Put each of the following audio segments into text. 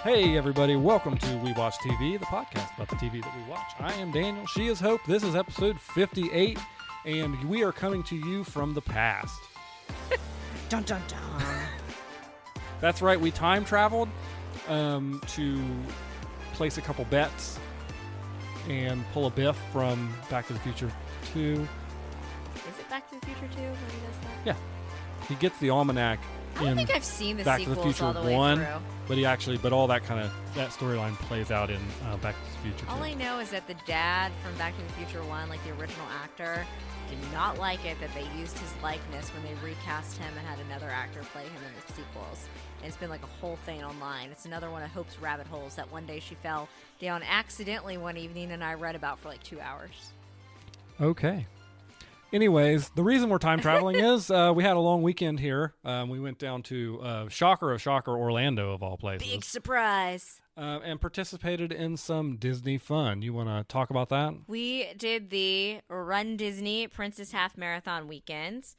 Hey everybody, welcome to We Watch TV, the podcast about the TV that we watch. I am Daniel, she is Hope, this is episode 58, and we are coming to you from the past. Dun dun dun. That's right, we time traveled to place a couple bets and pull a Biff from Back to the Future 2. Is it Back to the Future 2 when he does that? Yeah. He gets the almanac I don't think I've seen the Back to the sequels Future all the way 1, through. but all that storyline plays out in Back to the Future 2. All I know is that the dad from Back to the Future 1, like the original actor, did not like it that they used his likeness when they recast him and had another actor play him in the sequels. And it's been like a whole thing online. It's another one of Hope's rabbit holes that one day she fell down accidentally one evening and I read about for like 2 hours. Okay. Anyways, the reason we're time traveling is we had a long weekend here. We went down to shocker, Orlando of all places. Big surprise. And participated in some Disney fun. You want to talk about that? We did the Run Disney Princess Half Marathon weekends.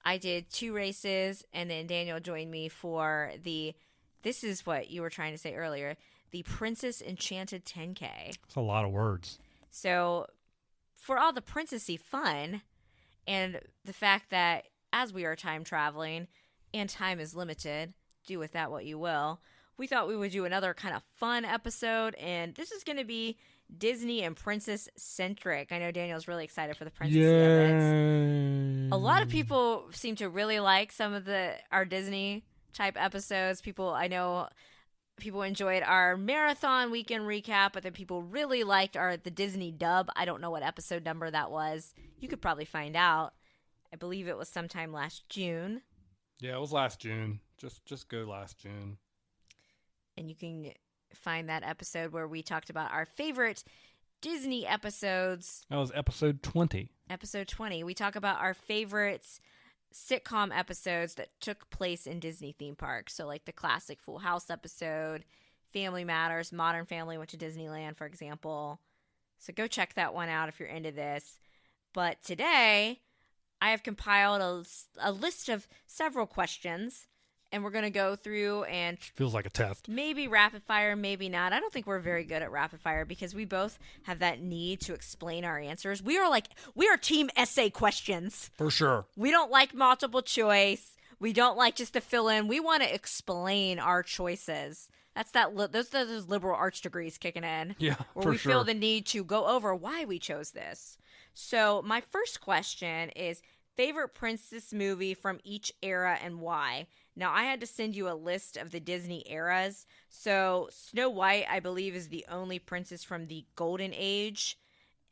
I did 2 races, and then Daniel joined me for this is what you were trying to say earlier, the Princess Enchanted 10K. It's a lot of words. So for all the princessy fun and the fact that as we are time traveling and time is limited, do with that what you will, we thought we would do another kind of fun episode, and this is going to be Disney and princess centric. I know Daniel's really excited for the princessy of it. A lot of people seem to really like some of our Disney type episodes. I know people enjoyed our marathon weekend recap, but then people really liked the Disney dub. I don't know what episode number that was. You could probably find out. I believe it was sometime last June. Yeah, it was last June. Just go last June. And you can find that episode where we talked about our favorite Disney episodes. That was episode 20. Episode 20. We talk about our favorite sitcom episodes that took place in Disney theme parks. So like the classic Full House episode, Family Matters, Modern Family went to Disneyland, for example. So go check that one out if you're into this. But today, I have compiled a list of several questions, and we're going to go through and feels like a test. Maybe rapid fire, maybe not. I don't think we're very good at rapid fire because we both have that need to explain our answers. We are team essay questions. For sure. We don't like multiple choice. We don't like just to fill in. We want to explain our choices. That's those liberal arts degrees kicking in. Yeah, where we feel the need to go over why we chose this. So my first question is favorite princess movie from each era and why? Now, I had to send you a list of the Disney eras. So Snow White, I believe, is the only princess from the Golden Age.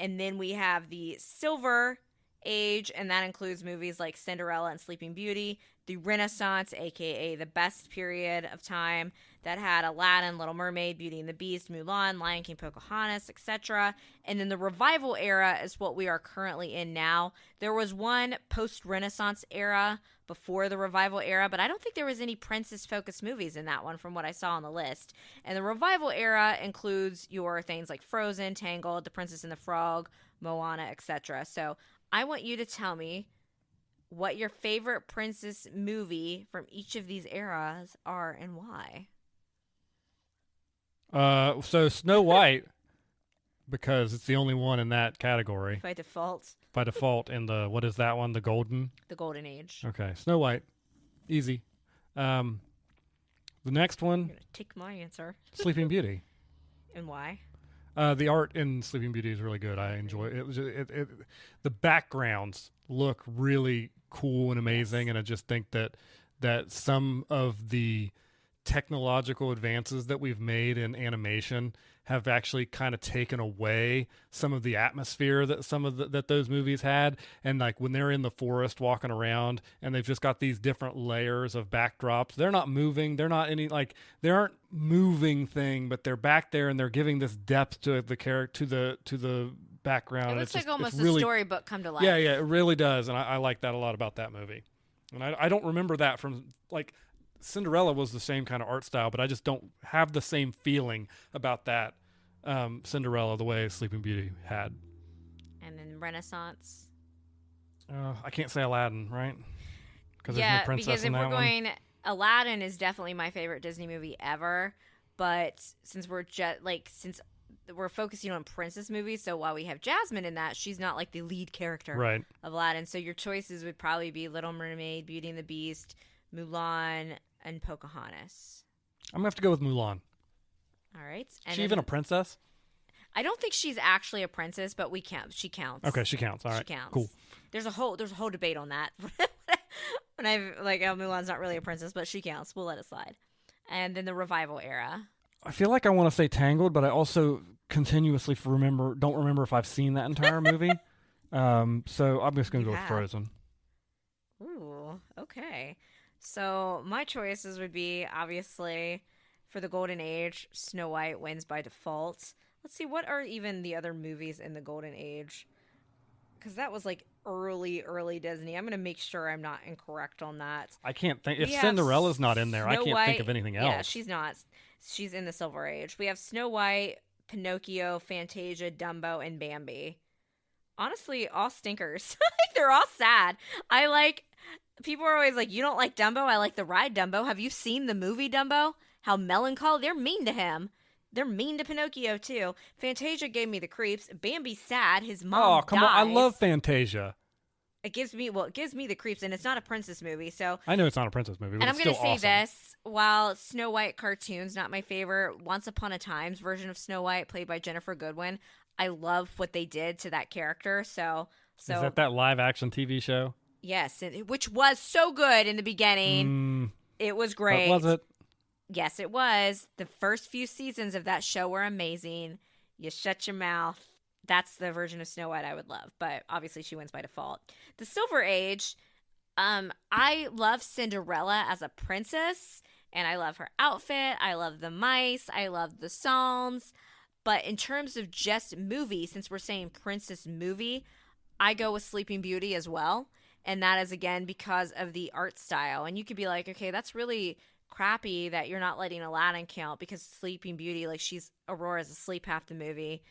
And then we have the Silver Age, and that includes movies like Cinderella and Sleeping Beauty. The Renaissance, a.k.a. the best period of time, that had Aladdin, Little Mermaid, Beauty and the Beast, Mulan, Lion King, Pocahontas, etc. And then the Revival era is what we are currently in now. There was one post-Renaissance era before the Revival era, but I don't think there was any princess-focused movies in that one from what I saw on the list. And the Revival era includes your things like Frozen, Tangled, The Princess and the Frog, Moana, etc. So I want you to tell me what your favorite princess movie from each of these eras are and why. So Snow White, because it's the only one in that category. By default. By default in what is that one? The Golden? The Golden Age. Okay. Snow White. Easy. The next one. You're going to take my answer. Sleeping Beauty. And why? The art in Sleeping Beauty is really good. I enjoy it. The backgrounds look really cool and amazing, and I just think that some of the technological advances that we've made in animation have actually kind of taken away some of the atmosphere that those movies had. And like when they're in the forest walking around and they've just got these different layers of backdrops, they're not moving, they aren't moving thing, but they're back there and they're giving this depth to the character, to the background. It looks like almost really, a storybook come to life. Yeah, it really does, and I like that a lot about that movie. And I don't remember that from like Cinderella was the same kind of art style, but I just don't have the same feeling about that Cinderella the way Sleeping Beauty had. And then Renaissance. I can't say Aladdin, right? Because there's no princess because if we're going Aladdin is definitely my favorite Disney movie ever. But since we're focusing on princess movies, so while we have Jasmine in that, she's not like the lead character Right. of Aladdin. So your choices would probably be Little Mermaid, Beauty and the Beast, Mulan, and Pocahontas. I'm going to have to go with Mulan. All right. Is she even a princess? I don't think she's actually a princess, but she counts. Okay, she counts. All right. She counts. Cool. There's a whole debate on that. When Mulan's not really a princess, but she counts. We'll let it slide. And then the revival era. I feel like I want to say Tangled, but I also continuously don't remember if I've seen that entire movie. So I'm just going to go with Frozen. Ooh, okay. So my choices would be, obviously, for the Golden Age, Snow White wins by default. Let's see, what are even the other movies in the Golden Age? Because that was like early Disney. I'm going to make sure I'm not incorrect on that. I can't think. If Cinderella's not in there, I can't think of anything else. Yeah, she's not. She's in the Silver Age. We have Snow White, Pinocchio, Fantasia, Dumbo, and Bambi. Honestly, all stinkers. They're all sad. People are always like, you don't like Dumbo? I like the ride Dumbo. Have you seen the movie Dumbo? How melancholy. They're mean to him. They're mean to Pinocchio, too. Fantasia gave me the creeps. Bambi's sad. His mom Oh, come dies. on. I love Fantasia. It gives me the creeps, and it's not a princess movie, so... I know it's not a princess movie, but and it's I'm going to still say awesome. this, while Snow White cartoon's not my favorite, Once Upon a Time's version of Snow White, played by Jennifer Goodwin, I love what they did to that character, so... Is that live-action TV show? Yes, which was so good in the beginning. It was great. But was it? Yes, it was. The first few seasons of that show were amazing. You shut your mouth. That's the version of Snow White I would love, but obviously she wins by default. The Silver Age, I love Cinderella as a princess, and I love her outfit. I love the mice. I love the songs. But in terms of just movie, since we're saying princess movie, I go with Sleeping Beauty as well. And that is, again, because of the art style. And you could be like, okay, that's really crappy that you're not letting Aladdin count, because Sleeping Beauty, like, Aurora's asleep half the movie.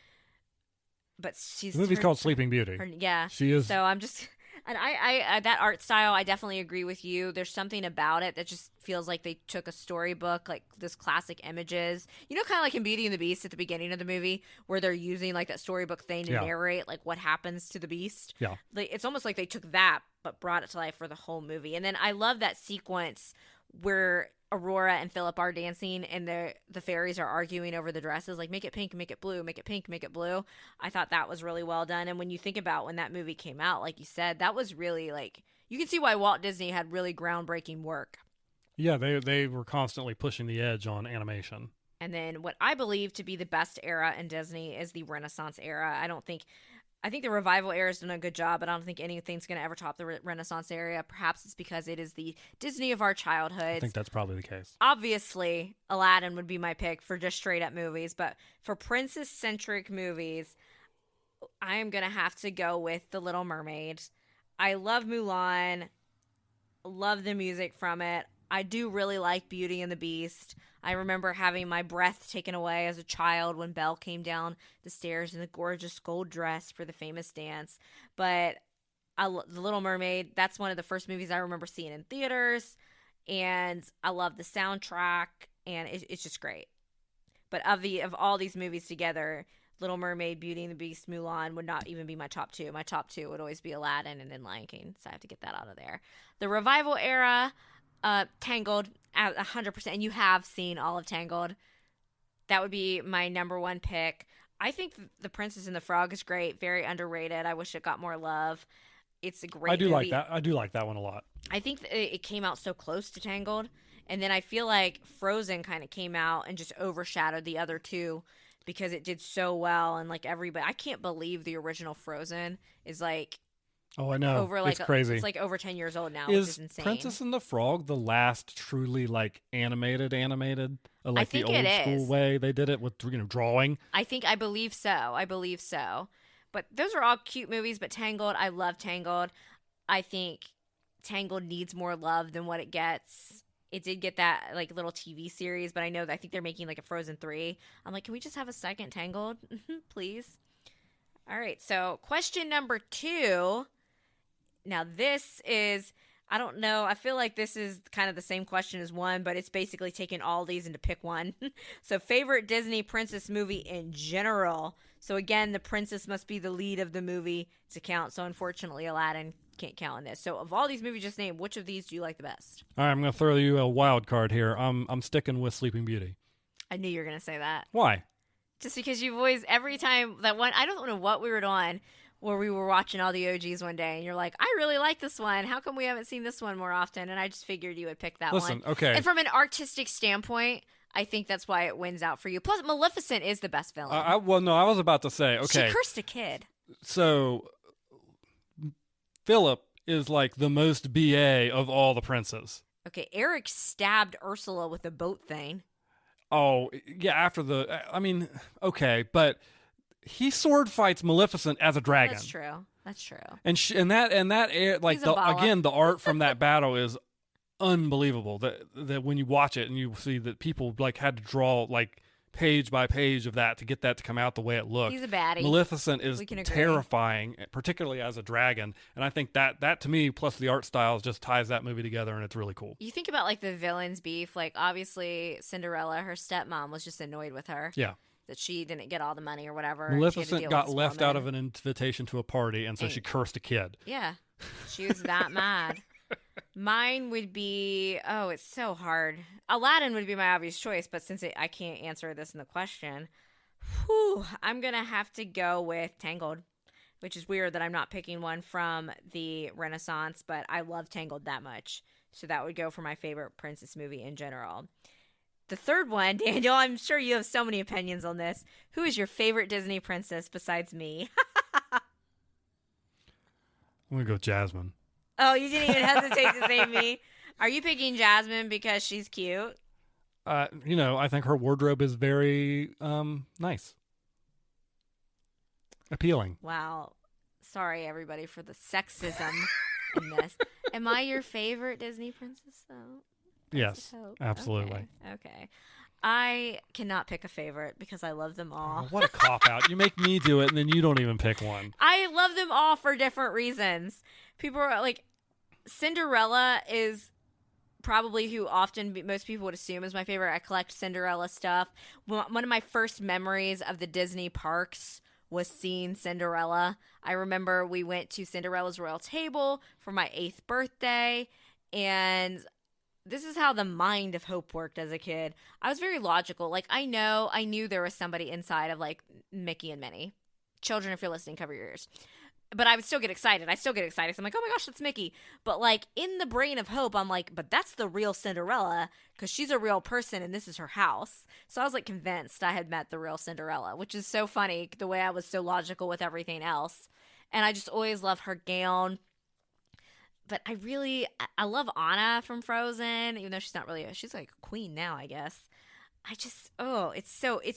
But the movie's called Sleeping Beauty. Yeah. She is. So I'm just... And I that art style, I definitely agree with you. There's something about it that just feels like they took a storybook, like this classic images. You know, kind of like in Beauty and the Beast at the beginning of the movie, where they're using like that storybook thing to narrate like what happens to the beast. Yeah. It's almost like they took that but brought it to life for the whole movie. And then I love that sequence where Aurora and Philip are dancing and the fairies are arguing over the dresses, like make it pink, make it blue, make it pink, make it blue. I thought that was really well done. And when you think about when that movie came out, like you said, that was really like, you can see why Walt Disney had really groundbreaking work. Yeah, they were constantly pushing the edge on animation. And then what I believe to be the best era in Disney is the Renaissance era. I think the revival era has done a good job, but I don't think anything's going to ever top the Renaissance era. Perhaps it's because it is the Disney of our childhoods. I think that's probably the case. Obviously, Aladdin would be my pick for just straight-up movies, but for princess-centric movies, I am going to have to go with The Little Mermaid. I love Mulan, love the music from it. I do really like Beauty and the Beast. I remember having my breath taken away as a child when Belle came down the stairs in the gorgeous gold dress for the famous dance. But The Little Mermaid, that's one of the first movies I remember seeing in theaters. And I love the soundtrack, and it's just great. But of all these movies together, Little Mermaid, Beauty and the Beast, Mulan would not even be my top two. My top two would always be Aladdin and then Lion King. So I have to get that out of there. The revival era... Tangled at 100%, and you have seen all of Tangled. That would be my number one pick. I think The Princess and the Frog is great, very underrated. I wish it got more love. It's a great movie. Like that. I do like that one a lot. I think it came out so close to Tangled, and then I feel like Frozen kind of came out and just overshadowed the other two because it did so well, and like everybody, I can't believe the original Frozen is like... Oh, I know. It's crazy. It's like over 10 years old now, which is insane. Princess and the Frog the last truly like animated, like the old school way they did it with drawing? I believe so. But those are all cute movies. But Tangled, I love Tangled. I think Tangled needs more love than what it gets. It did get that like little TV series, but I think they're making like a Frozen 3. I'm like, can we just have a second Tangled, please? All right. So question number 2. Now, this is, I don't know. I feel like this is kind of the same question as one, but it's basically taking all these and to pick one. So, favorite Disney princess movie in general. So, again, the princess must be the lead of the movie to count. So, unfortunately, Aladdin can't count in this. So, of all these movies just named, which of these do you like the best? All right, I'm going to throw you a wild card here. I'm sticking with Sleeping Beauty. I knew you were going to say that. Why? Just because you've always, every time that one, I don't know what we were on where we were watching all the OGs one day, and you're like, I really like this one. How come we haven't seen this one more often? And I just figured you would pick that one. Listen, okay. And from an artistic standpoint, I think that's why it wins out for you. Plus, Maleficent is the best villain. Well, no, I was about to say, okay. She cursed a kid. So, Philip is like the most BA of all the princes. Okay, Eric stabbed Ursula with a boat thing. Oh, yeah, after okay, but he sword fights Maleficent as a dragon. That's true. That's true. And like the art from that battle is unbelievable. That when you watch it and you see that people like had to draw like page by page of that to get that to come out the way it looked. He's a baddie. Maleficent is terrifying, particularly as a dragon, and I think that to me, plus the art styles, just ties that movie together, and it's really cool. You think about like the villains' beef, like obviously Cinderella, her stepmom was just annoyed with her. Yeah. That she didn't get all the money or whatever. Maleficent got left out of an invitation to a party, and so she cursed a kid. Yeah. She was that mad. Mine would be, it's so hard. Aladdin would be my obvious choice, but since I can't answer this in the question, I'm going to have to go with Tangled, which is weird that I'm not picking one from the Renaissance, but I love Tangled that much. So that would go for my favorite princess movie in general. The third one, Daniel, I'm sure you have so many opinions on this. Who is your favorite Disney princess besides me? I'm going to go Jasmine. Oh, you didn't even hesitate to say me. Are you picking Jasmine because she's cute? I think her wardrobe is very nice. Appealing. Wow. Sorry, everybody, for the sexism in this. Am I your favorite Disney princess, though? Yes, absolutely. Okay. I cannot pick a favorite because I love them all. Oh, what a cop-out. You make me do it, and then you don't even pick one. I love them all for different reasons. People are like, Cinderella is probably who most people would assume is my favorite. I collect Cinderella stuff. One of my first memories of the Disney parks was seeing Cinderella. I remember we went to Cinderella's Royal Table for my 8th birthday, and this is how the mind of Hope worked as a kid. I was very logical. Like, I knew there was somebody inside of, like, Mickey and Minnie. Children, if you're listening, cover your ears. But I would still get excited. So I'm like, oh my gosh, that's Mickey. But, like, in the brain of Hope, I'm like, but that's the real Cinderella because she's a real person and this is her house. So I was, like, convinced I had met the real Cinderella, which is so funny the way I was so logical with everything else. And I just always loved her gown. But I love Anna from Frozen, even though she's like a queen now, I guess. It's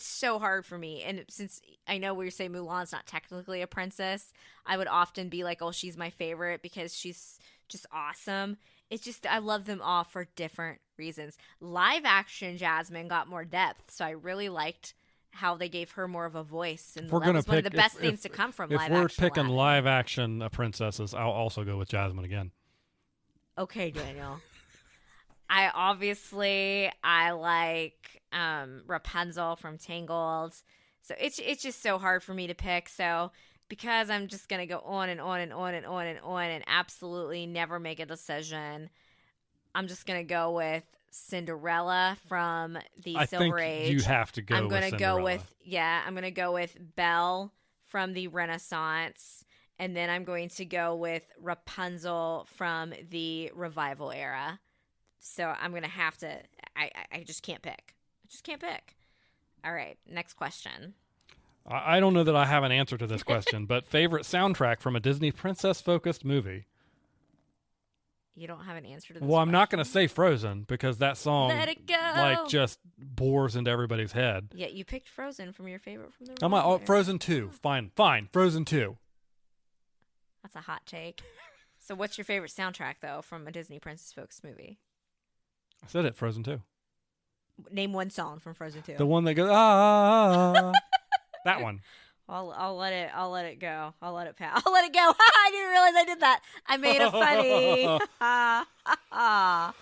so hard for me. And since I know we say Mulan's not technically a princess, I would often be like, oh, she's my favorite because she's just awesome. It's just, I love them all for different reasons. Live action Jasmine got more depth, so I really liked how they gave her more of a voice. And that was one of the best things to come from live action. If we're picking live action princesses, I'll also go with Jasmine again. Okay, Daniel. I like Rapunzel from Tangled. So it's just so hard for me to pick. So because I'm just going to go on and on and on and on and on and absolutely never make a decision, I'm just going to go with Cinderella from the Silver Age. You have to go with Cinderella. I'm going to go with Belle from the Renaissance. And then I'm going to go with Rapunzel from the Revival era. So I'm going to have to – I just can't pick. All right, next question. I don't know that I have an answer to this question, but favorite soundtrack from a Disney princess-focused movie? You don't have an answer to this Well, I'm not going to say Frozen because that song Let it go. just bores into everybody's head. Yeah, you picked Frozen from your favorite from the Frozen 2. Fine. Frozen 2. That's a hot take. So what's your favorite soundtrack, though, from a Disney princess-focused movie? I said it, Frozen 2. Name one song from Frozen 2. The one that goes, ah. That one. I'll let it go. I'll let it pass. I'll let it go. I didn't realize I did that. I made it funny.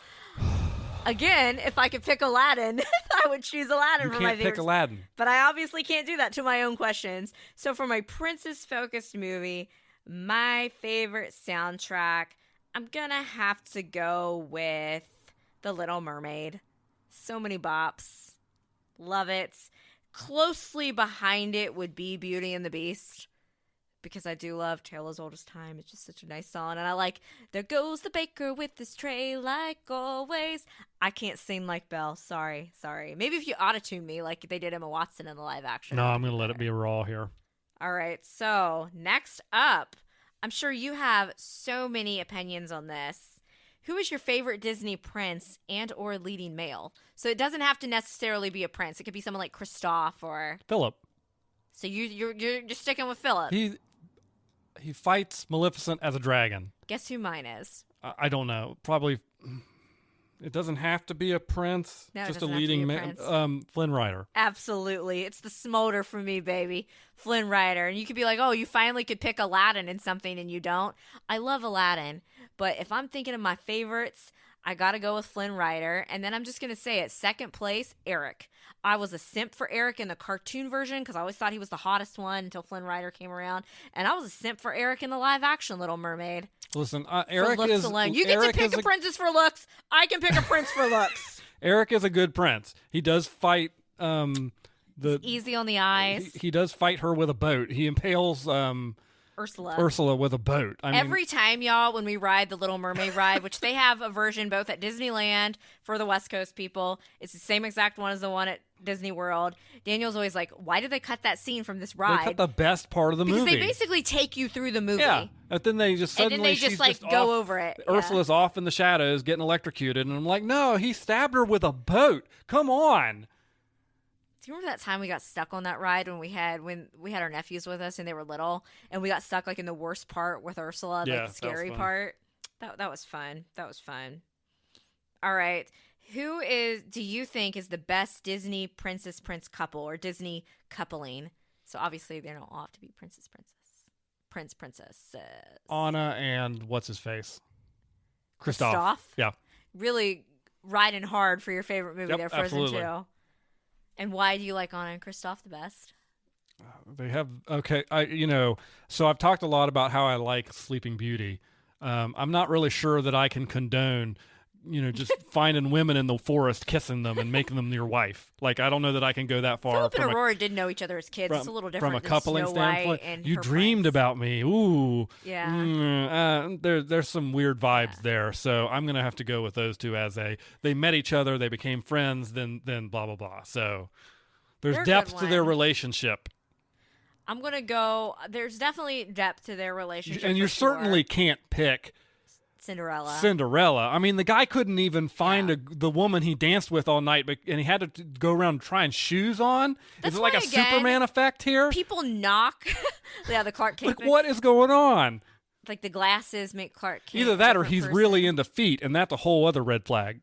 Again, if I could pick Aladdin, I would choose Aladdin for my favorite. You can't pick Aladdin. But I obviously can't do that to my own questions. So for my princess-focused movie, my favorite soundtrack, I'm going to have to go with The Little Mermaid. So many bops. Love it. Closely behind it would be Beauty and the Beast, because I do love Tale as Old as Time. It's just such a nice song. And I like, there goes the baker with his tray like always. I can't sing like Belle. Sorry. Maybe if you auto-tune me like they did Emma Watson in the live action. No, I'm going to let it be raw here. All right. So next up, I'm sure you have so many opinions on this. Who is your favorite Disney prince and or leading male? So it doesn't have to necessarily be a prince. It could be someone like Kristoff or Philip. So you're sticking with Philip. He fights Maleficent as a dragon. Guess who mine is? I don't know. Probably. It doesn't have to be a prince. No, just it doesn't a leading have to be a man. Flynn Rider. Absolutely. It's the smolder for me, baby. Flynn Rider. And you could be like, oh, you finally could pick Aladdin in something and you don't. I love Aladdin. But if I'm thinking of my favorites, I got to go with Flynn Rider. And then I'm just going to say it. Second place, Eric. I was a simp for Eric in the cartoon version because I always thought he was the hottest one until Flynn Rider came around. And I was a simp for Eric in the live action Little Mermaid. Listen, Eric for looks is alone. You get Eric to pick a princess for looks. I can pick a prince for looks. Eric is a good prince. He does fight He's easy on the eyes. He does fight her with a boat. He impales Ursula with a boat. Every time, y'all, when we ride the Little Mermaid ride, which they have a version both at Disneyland for the West Coast people, it's the same exact one as the one at Disney World. Daniel's always like, why did they cut that scene from this ride? They cut the best part of the movie. Because they basically take you through the movie. Yeah, and then they just suddenly go over it. Ursula's off in the shadows getting electrocuted, and I'm like, no, he stabbed her with a boat. Come on. Do you remember that time we got stuck on that ride when we had our nephews with us and they were little and we got stuck like in the worst part with Ursula, like the scary part? That was fun. That was fun. All right. Who do you think is the best Disney prince couple or Disney coupling? So obviously they don't all have to be princess. Anna and what's his face? Kristoff. Yeah. Really riding hard for your favorite movie there, Frozen absolutely. 2. And why do you like Anna and Kristoff the best? They have so I've talked a lot about how I like Sleeping Beauty. I'm not really sure that I can condone, just finding women in the forest, kissing them and making them your wife. Like, I don't know that I can go that far. Philip and Aurora did know each other as kids. It's a little different from a coupling than Snow standpoint. White and You her dreamed prince. about me. Ooh. Yeah. There's some weird vibes there. So I'm gonna have to go with those two as they met each other, they became friends, then blah blah blah. So there's depth to their relationship. I'm gonna go. There's definitely depth to their relationship, and you certainly can't pick Cinderella. I mean, the guy couldn't even find the woman he danced with all night, and he had to go around trying shoes on. That's is it like a Superman effect here? People knock. The Clark Kent. Like, what is going on? Like the glasses make Clark Kent. Either that or he's really into feet, and that's a whole other red flag.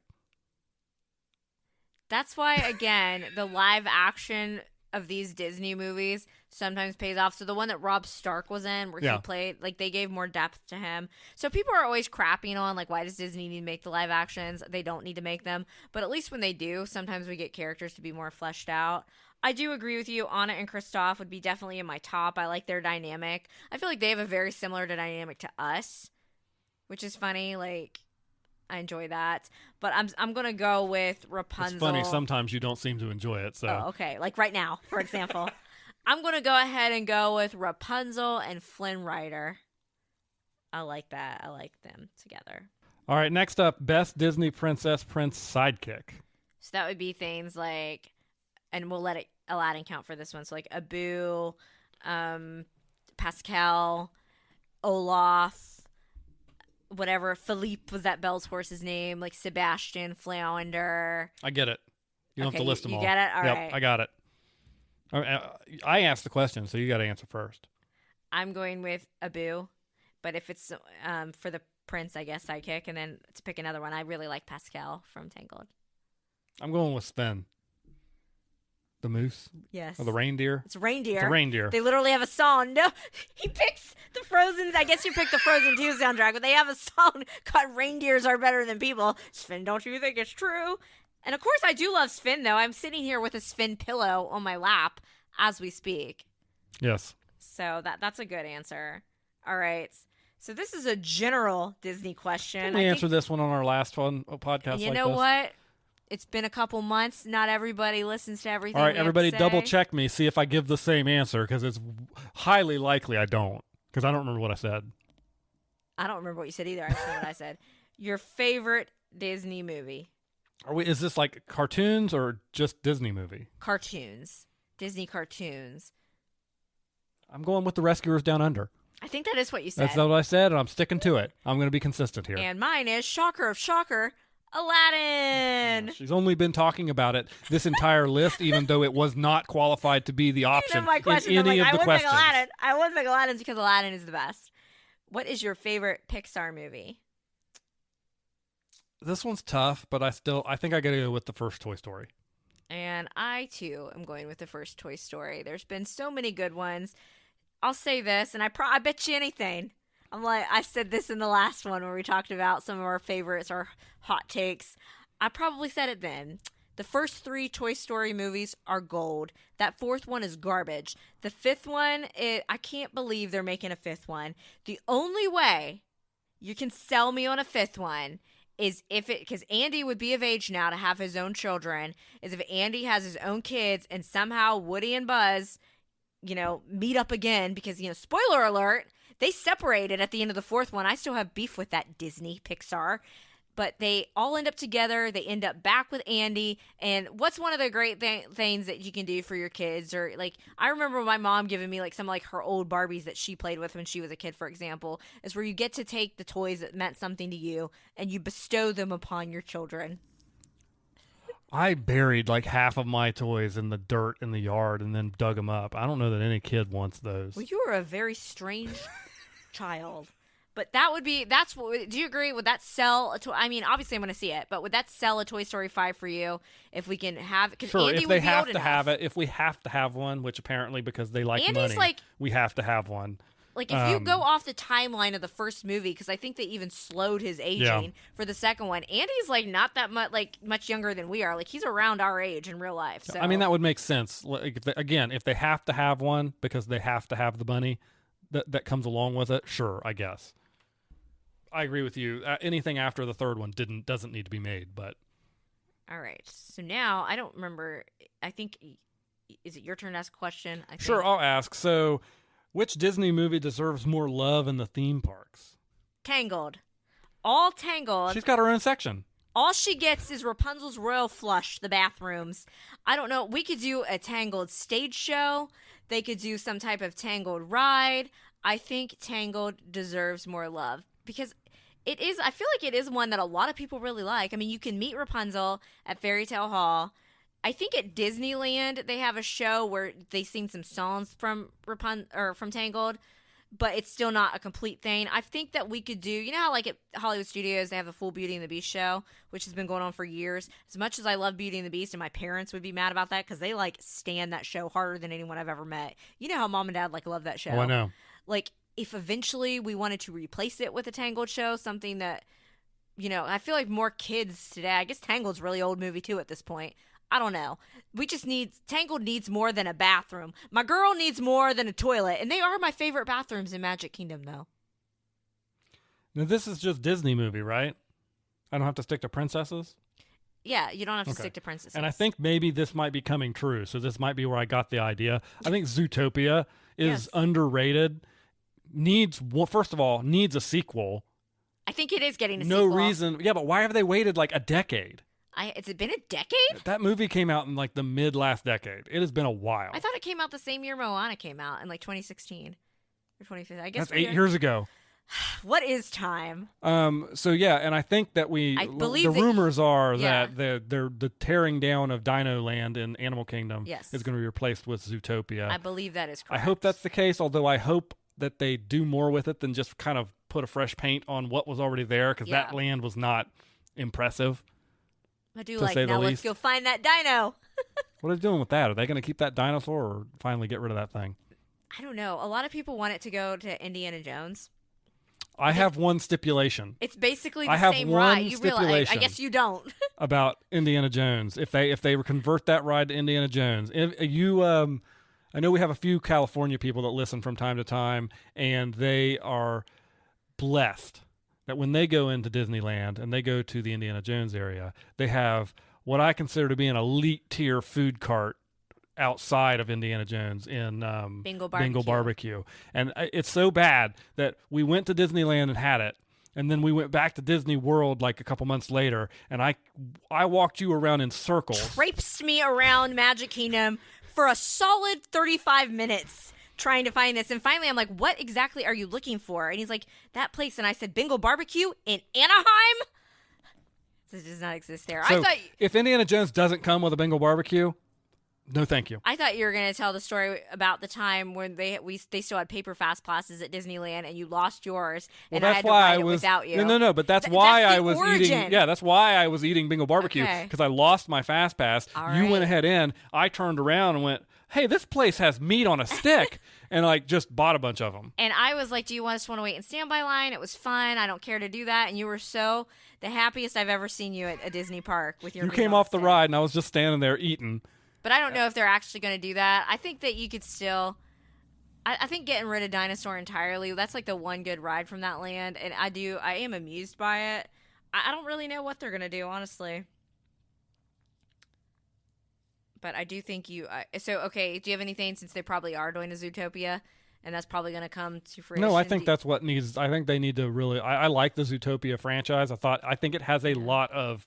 That's why, again, the live action of these Disney movies sometimes pays off. So the one that Rob Stark was in, where he played, like, they gave more depth to him. So people are always crapping on, like, why does Disney need to make the live actions? They don't need to make them. But at least when they do, sometimes we get characters to be more fleshed out. I do agree with you. Anna and Kristoff would be definitely in my top. I like their dynamic. I feel like they have a very similar dynamic to us, which is funny. Like, I enjoy that. But I'm going to go with Rapunzel. It's funny. Sometimes you don't seem to enjoy it. So. Oh, okay. Like right now, for example. I'm going to go ahead and go with Rapunzel and Flynn Rider. I like that. I like them together. All right. Next up, best Disney princess prince sidekick. So that would be things like, and we'll let Aladdin count for this one. So like Abu, Pascal, Olaf, whatever. Philippe was that Belle's horse's name. Like Sebastian, Flounder. I get it. You don't have to list them all. You get it? All right. I got it. I asked the question, so you got to answer first. I'm going with Abu, but if it's for the prince, I guess sidekick, and then to pick another one, I really like Pascal from Tangled. I'm going with Sven. The moose? Yes. Or the reindeer? It's reindeer. It's a reindeer. They literally have a song. No, he picks the Frozen. I guess you picked the Frozen 2 soundtrack, but they have a song called Reindeers Are Better Than People. Sven, don't you think it's true? And of course, I do love Sven, though. I'm sitting here with a Sven pillow on my lap as we speak. Yes. So that's a good answer. All right. So this is a general Disney question. We answered this one on our last one podcast. And you know what? It's been a couple months. Not everybody listens to everything. All right, we everybody, have to say. double check me. See if I give the same answer, because it's highly likely I don't, because I don't remember what I said. I don't remember what you said either. I just know what I said. Your favorite Disney movie? Is this like cartoons or just Disney movie? Cartoons. Disney cartoons. I'm going with The Rescuers Down Under. I think that is what you said. That's what I said, and I'm sticking to it. I'm going to be consistent here. And mine is, shocker of shocker, Aladdin. She's only been talking about it this entire list, even though it was not qualified to be the option You know my question. in any I'm of the I questions. Pick Aladdin. I would pick Aladdin because Aladdin is the best. What is your favorite Pixar movie? This one's tough, but I think I got to go with the first Toy Story. And I, too, am going with the first Toy Story. There's been so many good ones. I'll say this, and I bet you anything. I said this in the last one where we talked about some of our favorites, our hot takes. I probably said it then. The first 3 Toy Story movies are gold. That 4th one is garbage. The 5th one, I can't believe they're making a 5th one. The only way you can sell me on a 5th one is because Andy would be of age now to have his own children, is if Andy has his own kids and somehow Woody and Buzz, meet up again because, spoiler alert, they separated at the end of the 4th one. I still have beef with that Disney Pixar, but they all end up together. They end up back with Andy. And what's one of the great things that you can do for your kids? Or I remember my mom giving me some of her old Barbies that she played with when she was a kid, for example, is where you get to take the toys that meant something to you and you bestow them upon your children. I buried half of my toys in the dirt in the yard and then dug them up. I don't know that any kid wants those. Well, you are a very strange child. But that's what, do you agree? Would that sell obviously I'm going to see it, but would that sell a Toy Story 5 for you if we can have, because sure, Andy if they would be have old to enough. have it, if we have to have one, which apparently because they like Andy's money, we have to have one. If you go off the timeline of the first movie, because I think they even slowed his aging for the second one, Andy's not that much younger than we are. He's around our age in real life. So that would make sense. If they have to have one because they have to have the money that comes along with it, sure, I guess. I agree with you. Anything after the 3rd one doesn't need to be made, but all right. So now I don't remember. I think is it your turn to ask a question? Sure, I'll ask. So, which Disney movie deserves more love in the theme parks? Tangled. All Tangled. She's got her own section. All she gets is Rapunzel's Royal Flush, the bathrooms. I don't know. We could do a Tangled stage show. They could do some type of Tangled ride. I think Tangled deserves more love because I feel like it is one that a lot of people really like. You can meet Rapunzel at Fairy Tale Hall. I think at Disneyland they have a show where they sing some songs from Tangled, but it's still not a complete thing. I think that we could do, how at Hollywood Studios they have the full Beauty and the Beast show, which has been going on for years. As much as I love Beauty and the Beast, and my parents would be mad about that because they stand that show harder than anyone I've ever met. You know how mom and dad love that show. Oh, I know. If eventually we wanted to replace it with a Tangled show, something that, I feel like more kids today, I guess Tangled's a really old movie too at this point. I don't know. Tangled needs more than a bathroom. My girl needs more than a toilet. And they are my favorite bathrooms in Magic Kingdom, though. Now, this is just Disney movie, right? I don't have to stick to princesses? Yeah, you don't have to stick to princesses. And I think maybe this might be coming true. So this might be where I got the idea. I think Zootopia is underrated. First of all, needs a sequel. I think it is getting a sequel. sequel. No reason. Yeah, but why have they waited a decade? Has it been a decade? That movie came out in the mid last decade. It has been a while. I thought it came out the same year Moana came out in 2016 or 2015. I guess that's 8 years ago. What is time? So yeah, and I think that rumors are that the tearing down of Dino Land in Animal Kingdom is going to be replaced with Zootopia. I believe that is correct. I hope that's the case, although I hope that they do more with it than just kind of put a fresh paint on what was already there, because that land was not impressive. I do now let's go find that dino. What are they doing with that? Are they going to keep that dinosaur or finally get rid of that thing? I don't know. A lot of people want it to go to Indiana Jones. I have one stipulation. It's basically I the have same one ride. You realize? I stipulation. guess you don't. About Indiana Jones. If they convert that ride to Indiana Jones, if you I know we have a few California people that listen from time to time, and they are blessed that when they go into Disneyland and they go to the Indiana Jones area, they have what I consider to be an elite tier food cart outside of Indiana Jones in Bingo Barbecue. And it's so bad that we went to Disneyland and had it, and then we went back to Disney World like a couple months later, and I walked you around in circles. Traipsed me around Magic Kingdom for a solid 35 minutes trying to find this. And finally, I'm like, what exactly are you looking for? And he's like, that place. And I said, Bingo Barbecue in Anaheim? This does not exist there. So if Indiana Jones doesn't come with a Bingo Barbecue, no, thank you. I thought you were going to tell the story about the time when they still had paper fast passes at Disneyland and you lost yours, and I had to ride it without you. No. But that's why that's I was origin. eating. Yeah, that's why I was eating Bingo Barbecue, because I lost my fast pass. All you right. went ahead in. I turned around and went, "Hey, this place has meat on a stick," and like just bought a bunch of them. And I was like, "Do you want to wait in standby line? It was fun. I don't care to do that." And you were so the happiest I've ever seen you at a Disney park with your. You came off the ride, and I was just standing there eating. But I don't know if they're actually going to do that. I think that you could still... I think getting rid of Dinosaur entirely, that's like the one good ride from that land. And I am amused by it. I don't really know what they're going to do, honestly. But I do think you... okay, do you have anything, since they probably are doing a Zootopia, and that's probably going to come to fruition? No, I think that's what needs... I think they need to really... I like the Zootopia franchise. I think it has a lot of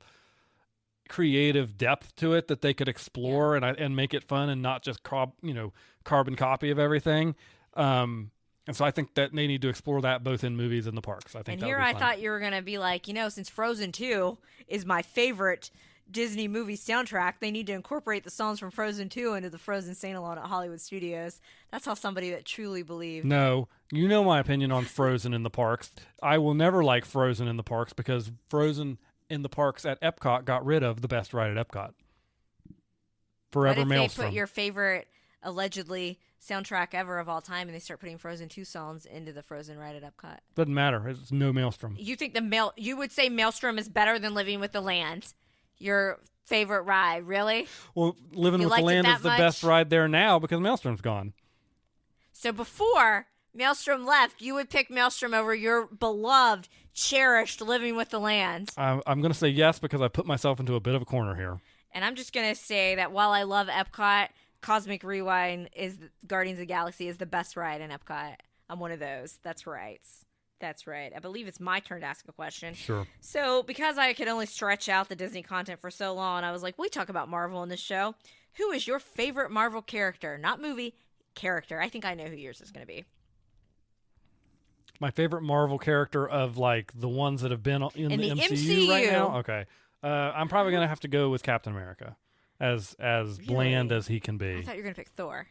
creative depth to it that they could explore and make it fun and not just carbon copy of everything. And so I think that they need to explore that both in movies and the parks. I think. And here I thought you were gonna be like, since Frozen 2 is my favorite Disney movie soundtrack, they need to incorporate the songs from Frozen 2 into the Frozen Sing-Along at Hollywood Studios. That's how somebody that truly believed. No, you know my opinion on Frozen in the parks. I will never like Frozen in the parks because Frozen in the parks at Epcot got rid of the best ride at Epcot. Forever What if Maelstrom. they put your favorite allegedly soundtrack ever of all time and they start putting Frozen 2 songs into the Frozen ride at Epcot? Doesn't matter. It's no Maelstrom. You think you would say Maelstrom is better than Living with the Land? Your favorite ride, really? Well, Living with the Land is the best ride there now because Maelstrom's gone. So before Maelstrom left, you would pick Maelstrom over your beloved, cherished Living with the Land. I'm going to say yes because I put myself into a bit of a corner here. And I'm just going to say that while I love Epcot, Cosmic Rewind Guardians of the Galaxy is the best ride in Epcot. I'm one of those. That's right. That's right. I believe it's my turn to ask a question. Sure. So because I could only stretch out the Disney content for so long, I was like, we talk about Marvel in this show. Who is your favorite Marvel character? Not movie, character. I think I know who yours is going to be. My favorite Marvel character of like the ones that have been in the MCU right now? Okay. I'm probably going to have to go with Captain America as really? Bland as he can be. I thought you were going to pick Thor.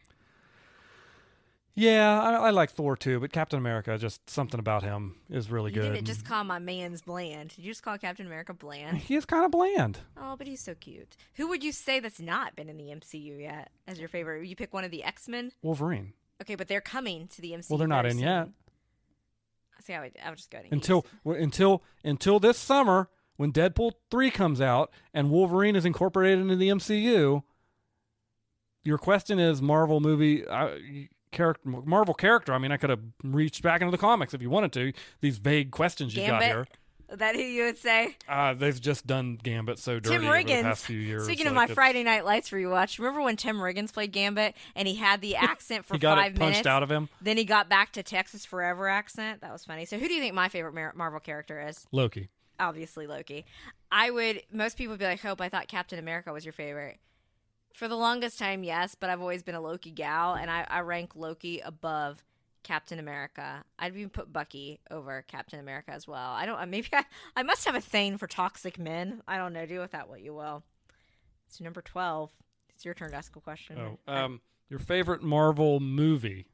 Yeah, I like Thor too, but Captain America, just something about him is really good. You didn't just call my man's bland. Did you just call Captain America bland? He is kind of bland. Oh, but he's so cute. Who would you say that's not been in the MCU yet as your favorite? Would you pick one of the X-Men? Wolverine. Okay, but they're coming to the MCU. Well, they're not in yet. See, I would just go ahead and until this summer when Deadpool 3 comes out and Wolverine is incorporated into the MCU. Your question is Marvel movie Marvel character. I mean, I could have reached back into the comics if you wanted to. These vague questions you got here. Is that who you would say? They've just done Gambit so dirty Tim over Riggins. the past few years. Speaking of my Friday Night Lights rewatch, remember when Tim Riggins played Gambit and he had the accent for 5 minutes? He got it punched out of him. Then he got back to Texas Forever accent. That was funny. So who do you think my favorite Marvel character is? Loki. Obviously Loki. Most people would be like, Hope, I thought Captain America was your favorite. For the longest time, yes, but I've always been a Loki gal, and I rank Loki above Captain America. I'd even put Bucky over Captain America as well. I must have a thing for toxic men. I don't know. Do with that what you will. It's number 12. It's your turn to ask a question. Your favorite Marvel movie?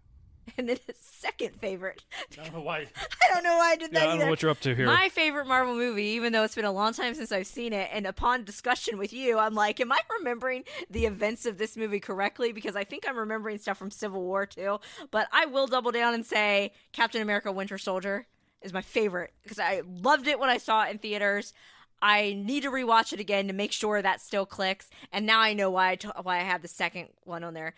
And then his second favorite. I don't know why. I don't know why I did that I don't either. know what you're up to here. My favorite Marvel movie, even though it's been a long time since I've seen it, and upon discussion with you, I'm like, am I remembering the events of this movie correctly? Because I think I'm remembering stuff from Civil War too. But I will double down and say Captain America Winter Soldier is my favorite because I loved it when I saw it in theaters. I need to rewatch it again to make sure that still clicks. And now I know why I have the second one on there.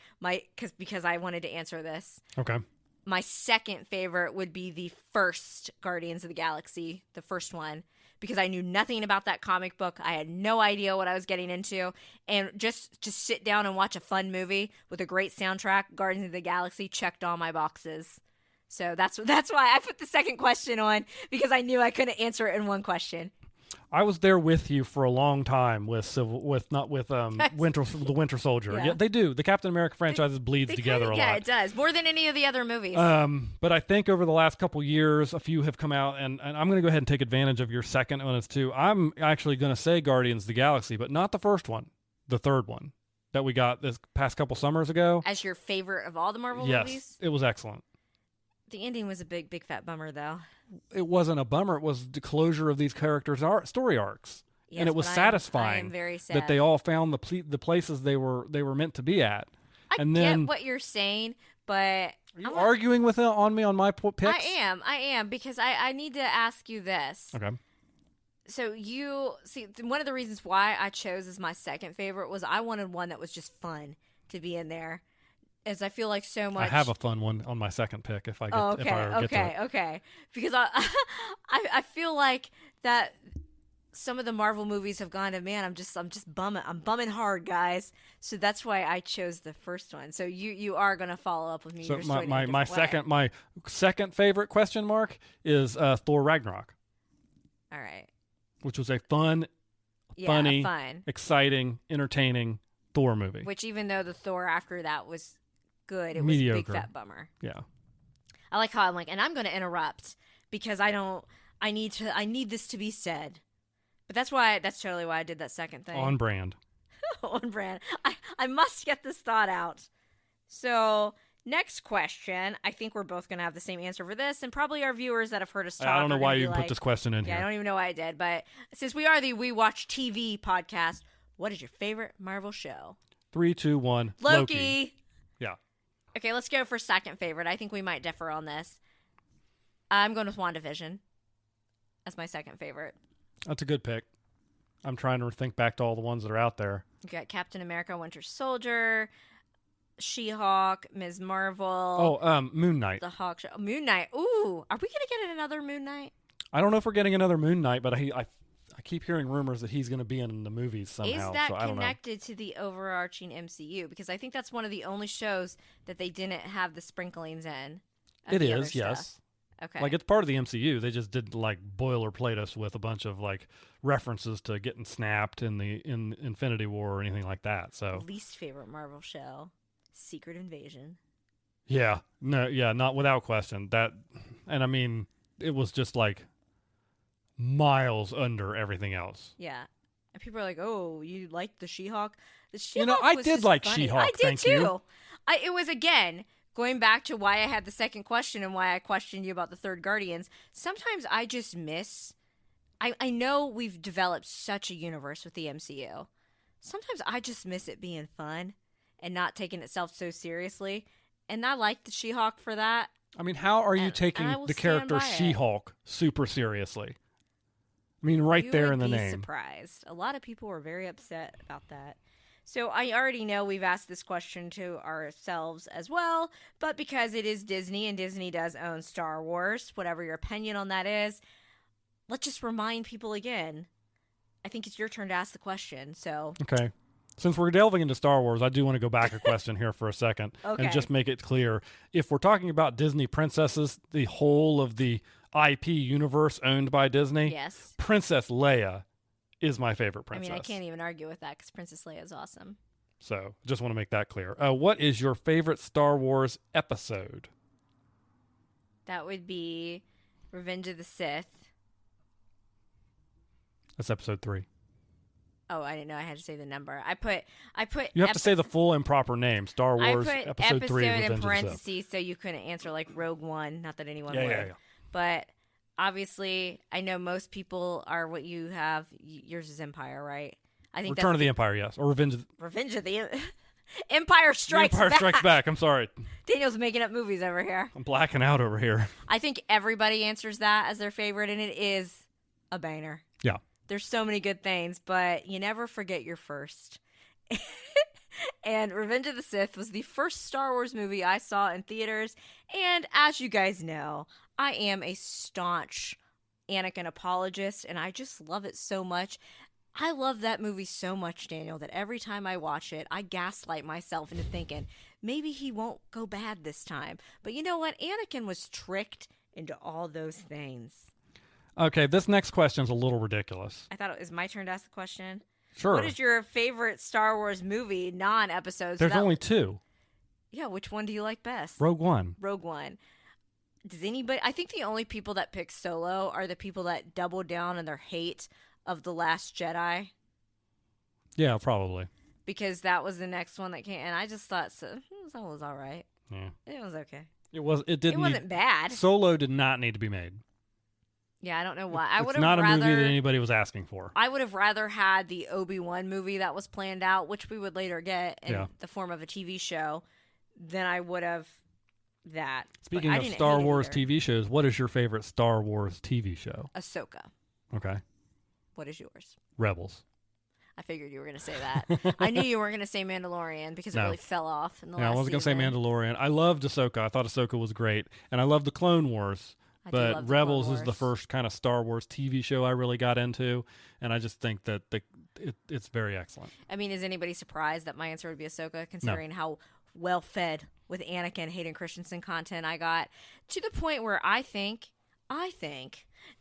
Because I wanted to answer this. Okay. My second favorite would be the first Guardians of the Galaxy, the first one, because I knew nothing about that comic book. I had no idea what I was getting into. And just to sit down and watch a fun movie with a great soundtrack, Guardians of the Galaxy checked all my boxes. So that's why I put the second question on, because I knew I couldn't answer it in one question. I was there with you for a long time with the Winter Soldier. Yeah. Yeah, they do. The Captain America franchise bleeds together a lot. Yeah, it does. More than any of the other movies. But I think over the last couple years, a few have come out, and I'm going to go ahead and take advantage of your second one as too. I'm actually going to say Guardians of the Galaxy, but not the first one, the third one that we got this past couple summers ago. As your favorite of all the Marvel yes, movies? It was excellent. The ending was a big fat bummer, though. It wasn't a bummer. It was the closure of these characters' story arcs. Yes, and it was satisfying I am very sad that they all found the places they were meant to be at. I get what you're saying, but are you arguing on me on my picks? I am because I need to ask you this. Okay. So you see, one of the reasons why I chose as my second favorite was I wanted one that was just fun to be in there, as I feel like so much. I have a fun one on my second pick if I get get to it. Okay. Because I feel like that. Some of the Marvel movies have gone to, man, I'm just bumming. I'm bumming hard, guys. So that's why I chose the first one. So you are going to follow up with me. So my second favorite question mark is Thor Ragnarok. All right. Which was a funny, exciting, entertaining Thor movie. Which, even though the Thor after that was good, it mediocre. was a big fat bummer. Yeah. I like how I'm like, and I'm going to interrupt because I need this to be said. But that's totally why I did that second thing. On brand. On brand. I must get this thought out. So, next question. I think we're both going to have the same answer for this, and probably our viewers that have heard us talk. I don't know why you put this question in here. I don't even know why I did. But since we are the We Watch TV podcast, what is your favorite Marvel show? 3, 2, 1. Loki. Yeah. Okay, let's go for second favorite. I think we might differ on this. I'm going with WandaVision. That's my second favorite. That's a good pick. I'm trying to think back to all the ones that are out there. You got Captain America, Winter Soldier, She-Hulk, Ms. Marvel. Oh, Moon Knight. The Hawk Show. Moon Knight. Ooh, are we going to get another Moon Knight? I don't know if we're getting another Moon Knight, but I keep hearing rumors that he's going to be in the movies somehow. Is that so I don't know. connected to the overarching MCU? Because I think that's one of the only shows that they didn't have the sprinklings in. It is, yes. Okay. Like, it's part of the MCU. They just did boilerplate us with a bunch of references to getting snapped in Infinity War or anything like that. So least favorite Marvel show, Secret Invasion. Yeah. No, yeah, not without question. And I mean, it was just miles under everything else. Yeah. And people are like, "Oh, you liked the She-Hulk?" The She-Hulk I was did just like funny. She-Hulk. I did thank too. You. It was, again, going back to why I had the second question and why I questioned you about the third Guardians. Sometimes I just miss. I know we've developed such a universe with the MCU. Sometimes I just miss it being fun and not taking itself so seriously. And I like the She-Hulk for that. I mean, how are you taking the character She-Hulk super seriously? I mean, right there in the name. You would be surprised. A lot of people were very upset about that. So I already know we've asked this question to ourselves as well, but because it is Disney and Disney does own Star Wars, whatever your opinion on that is, let's just remind people again. I think it's your turn to ask the question. So okay. Since we're delving into Star Wars, I do want to go back a question here for a second and just make it clear. If we're talking about Disney princesses, the whole of the IP universe owned by Disney, yes, Princess Leia is my favorite princess. I mean, I can't even argue with that because Princess Leia is awesome. So, just want to make that clear. What is your favorite Star Wars episode? That would be Revenge of the Sith. That's episode 3. Oh, I didn't know I had to say the number. I put. You have to say the full and proper name. Star Wars I put Episode 3 in Revenge of the Sith. parentheses so you couldn't answer like Rogue One. Not that anyone would. Yeah. But obviously, I know most people are what you have. Yours is Empire, right? I think Return of the Empire, yes. Or Revenge of the Empire Strikes Back. Empire Strikes Back. I'm sorry. Daniel's making up movies over here. I'm blacking out over here. I think everybody answers that as their favorite, and it is a banger. Yeah. There's so many good things, but you never forget your first. And Revenge of the Sith was the first Star Wars movie I saw in theaters. And as you guys know, I am a staunch Anakin apologist, and I just love it so much. I love that movie so much, Daniel, that every time I watch it, I gaslight myself into thinking, maybe he won't go bad this time. But you know what? Anakin was tricked into all those things. Okay, this next question's a little ridiculous. I thought it was my turn to ask the question. Sure. What is your favorite Star Wars movie, non-episodes? There's only 2. Yeah, which one do you like best? Rogue One. Rogue One. Does anybody... I think the only people that pick Solo are the people that double down on their hate of The Last Jedi. Yeah, probably. Because that was the next one that came, and I just thought Solo was all right. Yeah. It was okay. It wasn't bad. Solo did not need to be made. Yeah, I don't know why. It's not a movie that anybody was asking for. I would have rather had the Obi-Wan movie that was planned out, which we would later get in the form of a TV show, than I would have that. Speaking of Star Wars TV shows, what is your favorite Star Wars TV show? Ahsoka. Okay. What is yours? Rebels. I figured you were going to say that. I knew you weren't going to say Mandalorian because it really fell off in the last season. I wasn't going to say Mandalorian. I loved Ahsoka. I thought Ahsoka was great. And I loved the Clone Wars. But Rebels is the first kind of Star Wars TV show I really got into. And I just think that it's very excellent. I mean, is anybody surprised that my answer would be Ahsoka, considering how well-fed with Anakin, Hayden Christensen content I got? To the point where I think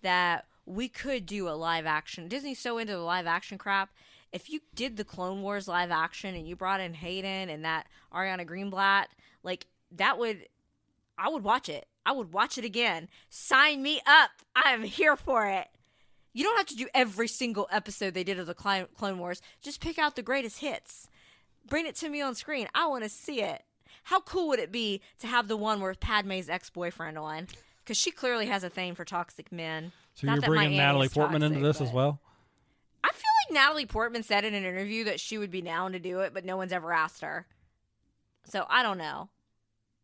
that we could do a live action. Disney's so into the live action crap. If you did the Clone Wars live action and you brought in Hayden and that Ariana Greenblatt, like I would watch it. I would watch it again. Sign me up. I am here for it. You don't have to do every single episode they did of the Clone Wars. Just pick out the greatest hits. Bring it to me on screen. I want to see it. How cool would it be to have the one with Padme's ex-boyfriend on? Because she clearly has a thing for toxic men. So you're bringing Natalie Portman into this as well? I feel like Natalie Portman said in an interview that she would be down to do it, but no one's ever asked her. So I don't know.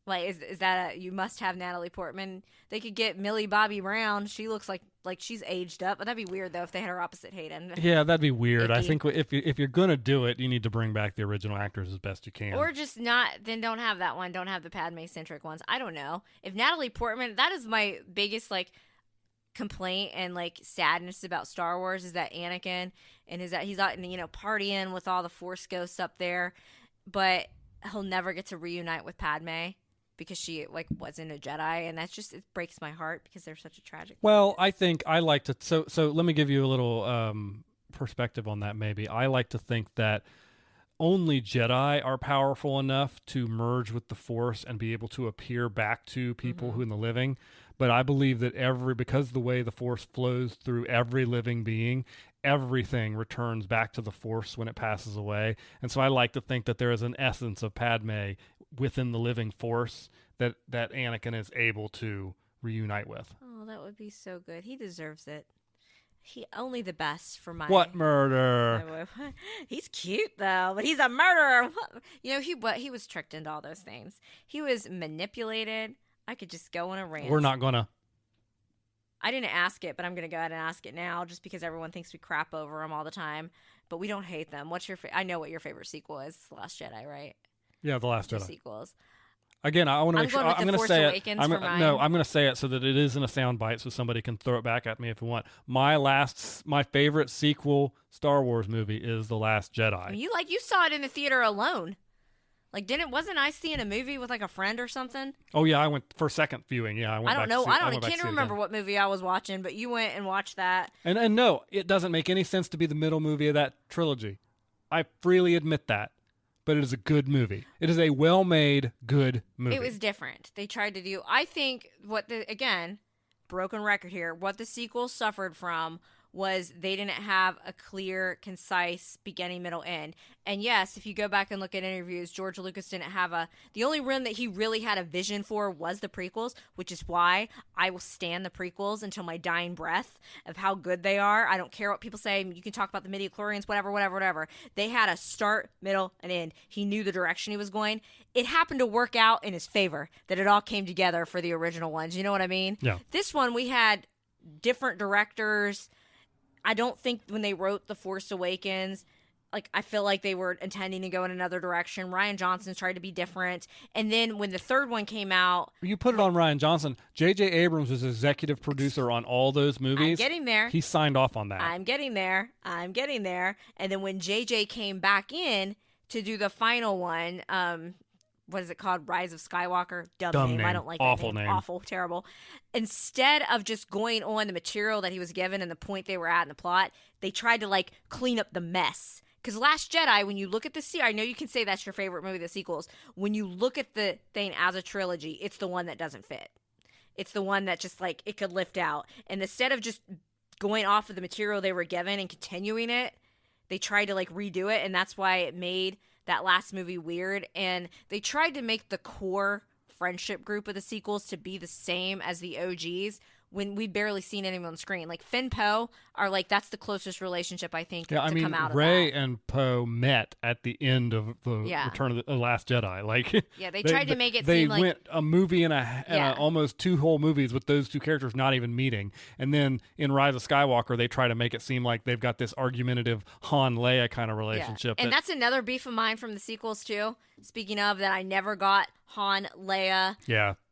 Like, is that you must have Natalie Portman? They could get Millie Bobby Brown. She looks like she's aged up, but that'd be weird though if they had her opposite Hayden. Yeah, that'd be weird. I think if you're gonna do it, you need to bring back the original actors as best you can, or just not. Then don't have that one. Don't have the Padme centric ones. I don't know if Natalie Portman. That is my biggest complaint and sadness about Star Wars is that Anakin and he's out partying with all the Force ghosts up there, but he'll never get to reunite with Padme. Because she wasn't a Jedi, and it breaks my heart because they're such a tragic. Well, I think I like to so let me give you a little perspective on that. Maybe I like to think that only Jedi are powerful enough to merge with the Force and be able to appear back to people who in the living. But I believe that because the way the Force flows through every living being, everything returns back to the Force when it passes away. And so I like to think that there is an essence of Padme within the living Force that Anakin is able to reunite with. Oh, that would be so good. He deserves it. He only the best for my... What murder? He's cute, though, but he's a murderer. He was tricked into all those things. He was manipulated. I could just go on a rant. We're not gonna. I didn't ask it, but I'm going to go ahead and ask it now just because everyone thinks we crap over them all the time, but we don't hate them. What's your I know what your favorite sequel is. The Last Jedi, right? Yeah, The Last Jedi. Sequels. Again, I want to make sure I'm going to say it. I'm going to say it so that it is in a sound bite so somebody can throw it back at me if you want. My favorite sequel Star Wars movie is The Last Jedi. You saw it in the theater alone. Wasn't I seeing a movie with a friend or something? Oh yeah, I went for second viewing. Yeah, I can't remember what movie I was watching, but you went and watched that. And no, it doesn't make any sense to be the middle movie of that trilogy. I freely admit that. But it is a good movie. It is a well-made, good movie. It was different. They tried to do, I think, broken record here, what the sequel suffered from was they didn't have a clear, concise beginning, middle, end. And yes, if you go back and look at interviews, George Lucas didn't have the only one that he really had a vision for was the prequels, which is why I will stand the prequels until my dying breath of how good they are. I don't care what people say. You can talk about the midichlorians, whatever. They had a start, middle, and end. He knew the direction he was going. It happened to work out in his favor that it all came together for the original ones. You know what I mean? Yeah. This one, we had different directors. I don't think when they wrote The Force Awakens, like, I feel like they were intending to go in another direction. Rian Johnson's tried to be different. And then when the third one came out... You put it on Rian Johnson. J.J. Abrams was executive producer on all those movies. I'm getting there. He signed off on that. I'm getting there. And then when J.J. came back in to do the final one... what is it called? Rise of Skywalker? Dumb name. I don't like Awful that name. name. Awful, terrible. Instead of just going on the material that he was given and the point they were at in the plot, they tried to, like, clean up the mess. Because Last Jedi, when you look at the I know you can say that's your favorite movie, the sequels. When you look at the thing as a trilogy, it's the one that doesn't fit. It's the one that just, like, it could lift out. And instead of just going off of the material they were given and continuing it, they tried to, like, redo it. And that's why it made that last movie weird. And they tried to make the core friendship group of the sequels to be the same as the OGs when we'd barely seen anyone on screen. Like, Finn Poe are, like, that's the closest relationship I think to come out of Rey that. and Poe met at the end of the Return of the Last Jedi. Like, yeah, they tried to make it they seem like... went a movie and almost 2 whole movies with those 2 characters not even meeting. And then in Rise of Skywalker, they try to make it seem like they've got this argumentative Han-Leia kind of relationship. Yeah. And that's another beef of mine from the sequels, too. Speaking of that, I never got Han, Leia,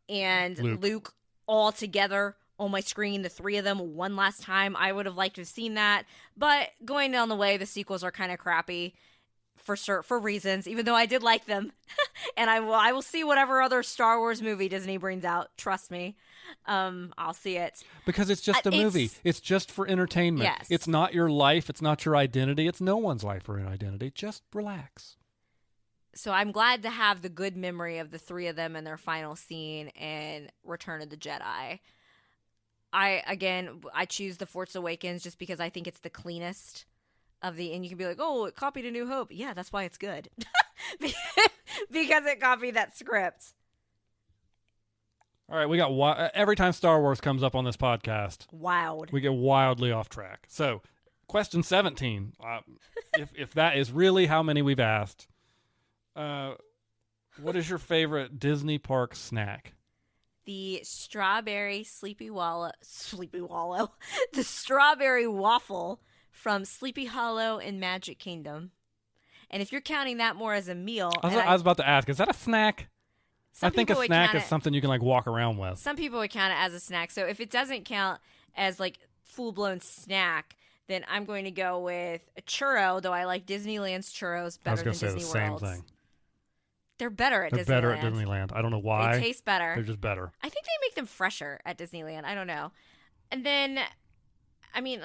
and Luke all together on my screen, the 3 of them one last time. I would have liked to have seen that. But going down the way, the sequels are kind of crappy for reasons, even though I did like them. And I will see whatever other Star Wars movie Disney brings out. Trust me. I'll see it. Because it's just a movie. It's just for entertainment. Yes. It's not your life. It's not your identity. It's no one's life or identity. Just relax. So I'm glad to have the good memory of the 3 of them in their final scene in Return of the Jedi. I choose The Force Awakens just because I think it's the cleanest of the, and you can be like, oh, it copied A New Hope. Yeah, that's why it's good. Because it copied that script. All right, we got every time Star Wars comes up on this podcast, we get wildly off track. So, question 17. If that is really how many we've asked, what is your favorite Disney park snack? The strawberry Sleepy Wallow, the strawberry waffle from Sleepy Hollow in Magic Kingdom. And if you're counting that more as a meal, I was about to ask, is that a snack? I think a snack is something you can, like, walk around with. Some people would count it as a snack. So if it doesn't count as, like, full-blown snack, then I'm going to go with a churro, though I like Disneyland's churros better than Disney World's. I was going to say the same thing. They're better at Disneyland. I don't know why. They taste better. They're just better. I think they make them fresher at Disneyland. I don't know. And then, I mean,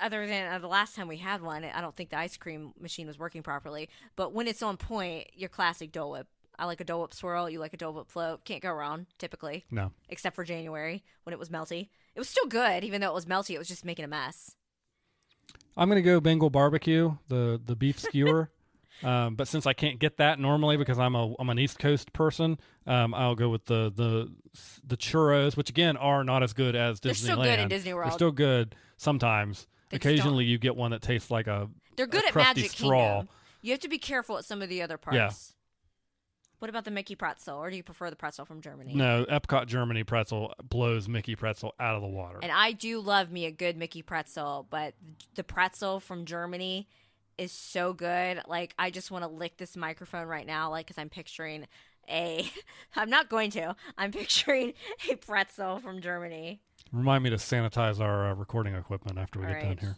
other than the last time we had one, I don't think the ice cream machine was working properly. But when it's on point, your classic Dole Whip. I like a Dole Whip swirl. You like a Dole Whip float. Can't go wrong, typically. No. Except for January when it was melty. It was still good, even though it was melty. It was just making a mess. I'm going to go Bengal barbecue, the beef skewer. But since I can't get that normally because I'm an East Coast person, I'll go with the churros, which again are not as good as Disneyland. They're still good in Disney World. They're still good sometimes. Occasionally you get one that tastes like They're good at Magic Kingdom. You have to be careful at some of the other parks. Yeah. What about the Mickey pretzel, or do you prefer the pretzel from Germany? No, Epcot Germany pretzel blows Mickey pretzel out of the water. And I do love me a good Mickey pretzel, but the pretzel from Germany is so good. Like, I just want to lick this microphone right now, like, because I'm picturing I'm not going to. I'm picturing a pretzel from Germany. Remind me to sanitize our recording equipment after we get done here.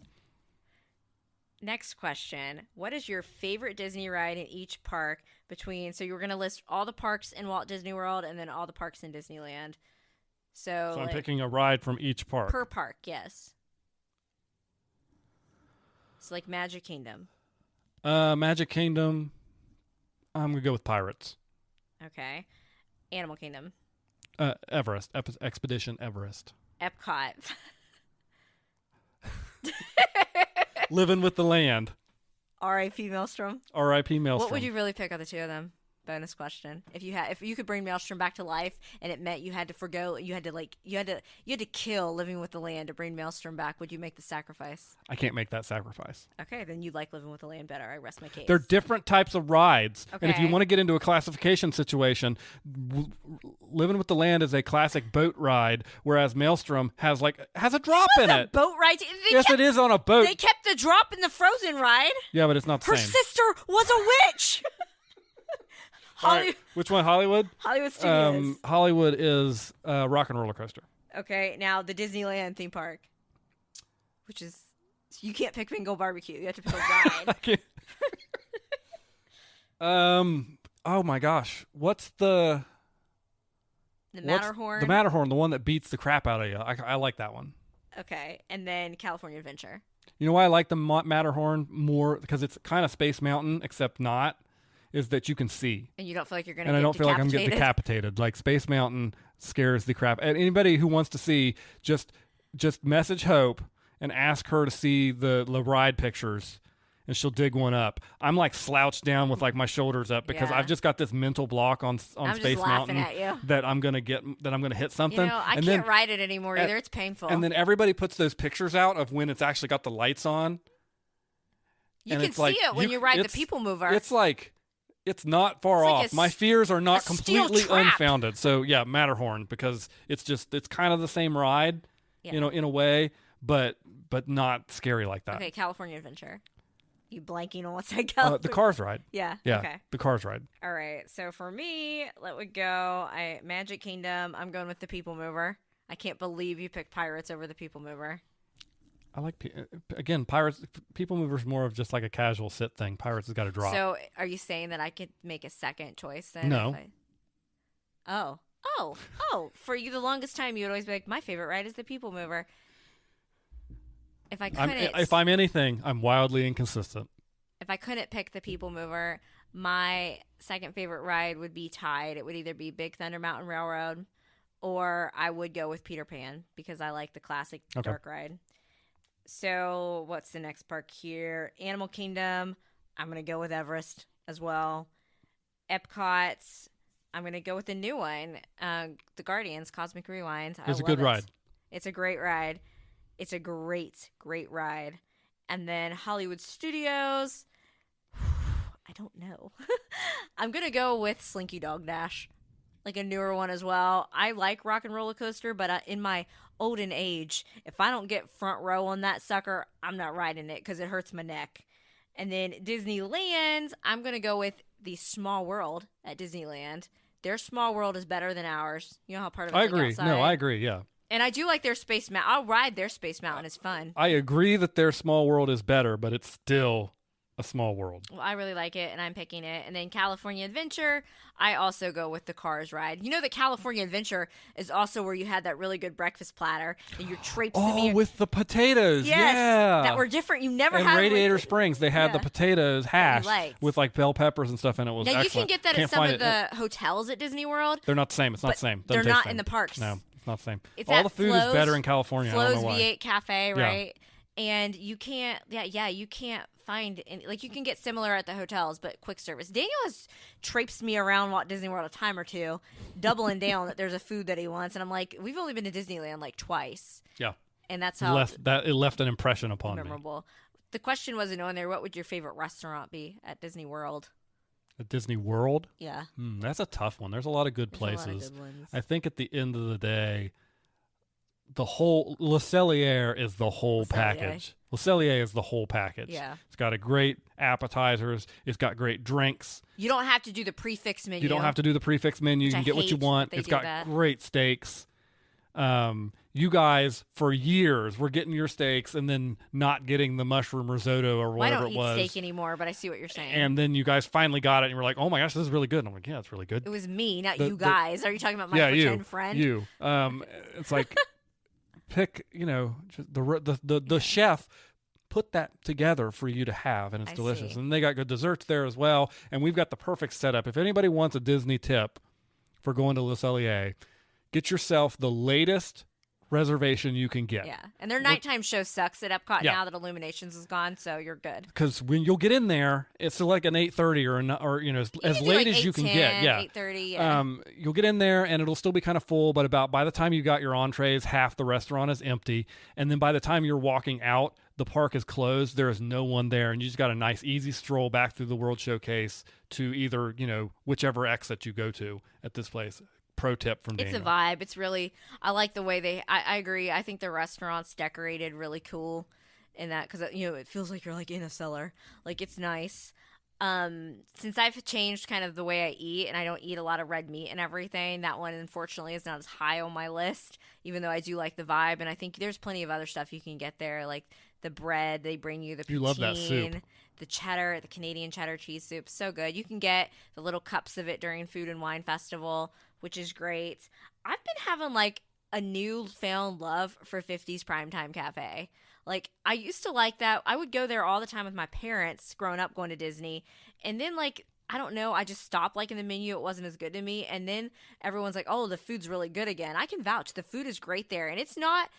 Next question. What is your favorite Disney ride in each park so you were going to list all the parks in Walt Disney World and then all the parks in Disneyland. So I'm picking a ride from each park. Per park, yes. So like Magic Kingdom. Magic Kingdom, I'm going to go with Pirates. Okay. Animal Kingdom. Everest. Expedition Everest. Epcot. Living with the Land. R.I.P. Maelstrom. R.I.P. Maelstrom. What would you really pick of the two of them? Bonus question: if you could bring Maelstrom back to life, and it meant you had to kill Living with the Land to bring Maelstrom back, would you make the sacrifice? I can't make that sacrifice. Okay, then you like Living with the Land better. I rest my case. They're different types of rides, and if you Okay. want to get into a classification situation, Living with the Land is a classic boat ride, whereas Maelstrom has a drop in it. Boat ride. Yes, it is on a boat. They kept the drop in the Frozen ride. Yeah, but it's not the Her same. sister was a witch. All right, which one? Hollywood. Hollywood Studios. Hollywood is Rock and Roller Coaster. Okay, now the Disneyland theme park, which is you can't pick Bingo Barbecue. You have to pick a ride. Okay. Oh my gosh, what's The Matterhorn. The Matterhorn, the one that beats the crap out of you. I like that one. Okay, and then California Adventure. You know why I like the Matterhorn more? Because it's kind of Space Mountain, except not. Is that you can see. And you don't feel like you're going to And get I don't feel like I'm getting decapitated? decapitated. Like Space Mountain scares the crap. And anybody who wants to see, just message Hope and ask her to see the ride pictures, and she'll dig one up. I'm like slouched down with like my shoulders up because Yeah. I've just got this mental block on I'm Space just laughing Mountain at you. that I'm gonna hit something. You know, I and can't then, ride it anymore either. It's painful. And then everybody puts those pictures out of when it's actually got the lights on. you and can it's see like, it when you ride the it's- People Mover. It's like it's not far It's like off. My fears are not a steel completely trap. unfounded. So yeah, Matterhorn, because it's kind of the same ride, Yeah. you know, in a way, but not scary like that. Okay, California Adventure. You blanking on what's that California? The Cars ride. Yeah. Yeah. Okay. The Cars ride. All right. So for me, let me go. Magic Kingdom. I'm going with the People Mover. I can't believe you picked Pirates over the People Mover. I like again, Pirates. People Mover's more of just like a casual sit thing. Pirates has got to drop. So are you saying that I could make a second choice then? No. Oh. For you, the longest time, you would always be like, my favorite ride is the People Mover. If I couldn't, if I'm anything, I'm wildly inconsistent. if I couldn't pick the People Mover, my second favorite ride would be tied. It would either be Big Thunder Mountain Railroad, or I would go with Peter Pan because I like the classic dark ride. So what's the next park here? Animal Kingdom. I'm gonna go with Everest as well. Epcot. I'm gonna go with the new one, the Guardians Cosmic Rewind. It's a good ride. It's a great ride. It's a great ride. And then Hollywood Studios. I don't know. I'm going to go with Slinky Dog Dash, like a newer one as well. I like Rock and Roller Coaster, but in my olden age, if I don't get front row on that sucker, I'm not riding it because it hurts my neck. And then Disneyland, I'm going to go with the Small World at Disneyland. Their Small World is better than ours. You know how part of it's I like agree. outside? No, I agree. Yeah. And I do like their Space Mountain. I'll ride their Space Mountain. It's fun. I agree that their Small World is better, but it's still a small world. Well, I really like it, and I'm picking it. And then California Adventure, I also go with the Cars ride. You know that California Adventure is also where you had that really good breakfast platter that you're traipsing me. With the potatoes. Yes, Yeah. that were different. You never in had Radiator with Springs, they had the Yeah. potatoes hashed liked. with like bell peppers and stuff, and it was Now you excellent. can get that Can't at some find of it. the hotels at Disney World. They're not the same. It's not but the same. they're Doesn't taste not the in same. the parks. No, it's not the same. It's All at the food Flo's, is better in California. I Flo's don't know why. V8 Cafe, Yeah. right? And you can't, you can't find any, like you can get similar at the hotels, but quick service. Daniel has traipsed me around Walt Disney World a time or two, doubling down that there's a food that he wants, and I'm like, we've only been to Disneyland like twice, Yeah. and that's how It left an impression upon me. memorable. The question wasn't on there. What would your favorite restaurant be at Disney World? At Disney World? Yeah, That's a tough one. There's a lot of good there's a lot of places. good ones. I think at the end of the day, the whole Le Cellier is the whole Le Cellier. package. Le Cellier is the whole package. Yeah. It's got a great appetizers. It's got great drinks. You don't have to do the prefix menu. You don't have to do the prefix menu. You Which can I get what you hate want. that they It's do got that. great steaks. You guys, for years, were getting your steaks and then not getting the mushroom risotto or Well, I whatever don't it eat was. steak anymore, but I see what you're saying. And then you guys finally got it, and you were like, "Oh my gosh, this is really good." And I'm like, "Yeah, it's really good." It was me, not The- you guys. Are you talking about my yeah, pretend you, friend? you. It's like pick, just the chef put that together for you to have, and it's I delicious. see. And they got good desserts there as well. And we've got the perfect setup. If anybody wants a Disney tip for going to Le Cellier, get yourself the latest reservation you can get. Yeah, and their nighttime show sucks at Epcot Yeah. now that Illuminations is gone, so you're good. Because when you'll get in there, it's like an 8:30 or as late as you can get. Yeah, 8:30. Yeah. You'll get in there and it'll still be kind of full, but by the time you got your entrees, half the restaurant is empty, and then by the time you're walking out, the park is closed. There is no one there, and you just got a nice, easy stroll back through the World Showcase to either whichever exit you go to at this place. Pro tip from Daniel. It's a vibe. It's really, I like the way I agree. I think the restaurant's decorated really cool in that because, it feels like you're like in a cellar. Like it's nice. Since I've changed kind of the way I eat and I don't eat a lot of red meat and everything, that one unfortunately is not as high on my list, even though I do like the vibe. And I think there's plenty of other stuff you can get there, like the bread. They bring you the poutine. You love that soup. The cheddar, the Canadian cheddar cheese soup, so good. You can get the little cups of it during Food and Wine Festival, which is great. I've been having like a newfound love for 50s Primetime Cafe. Like I used to like that. I would go there all the time with my parents growing up going to Disney. And then like, I don't know, I just stopped liking the menu. It wasn't as good to me. And then everyone's like, oh, the food's really good again. I can vouch. The food is great there. And it's not,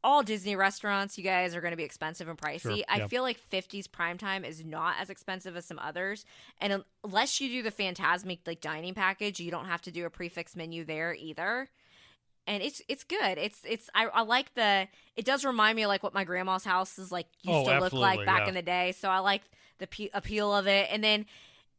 all Disney restaurants, you guys, are going to be expensive and pricey. Sure, I yeah. feel like 50s Primetime is not as expensive as some others. And unless you do the Fantasmic like dining package, you don't have to do a prefix menu there either. And it's good. I like it does remind me of like what my grandma's house is like used to look like back in the day. So I like the appeal of it. And then